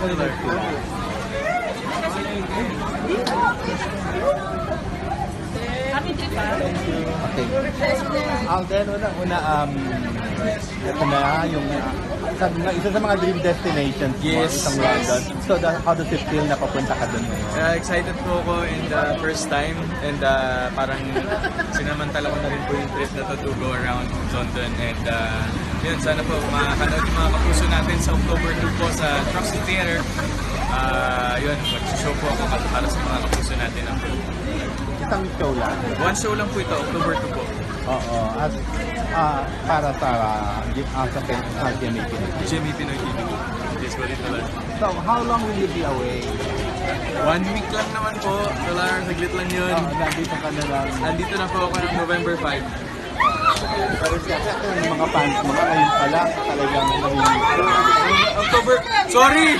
Tular. Okay. Alden, una, ito na yung isa sa mga dream destinations mo, Yes. isang London. So, how does it feel na papunta ka dun ngayon? Excited po ako in the first time and parang sinamantala ko na rin po yung trip na to go around London and yun, sana po makakanood yung mga kapuso natin sa October 2 po sa Truxton Theater. Yun, mag-show po ako para sa mga kapuso natin. Isang show lang. One show lang po ito, October 2 po. Oo. At para sa Jimmy Pinoy. Jimmy Pinoy TV. Yes, ulit Tular. So, how long will you be away? 1 week lang naman po, Tular, saglit lang yun. Nandito ka na lang. Andito na po ako ng November 5. Pero kasi yung mga fans mo, ngayon pa lang talagang October, sorry!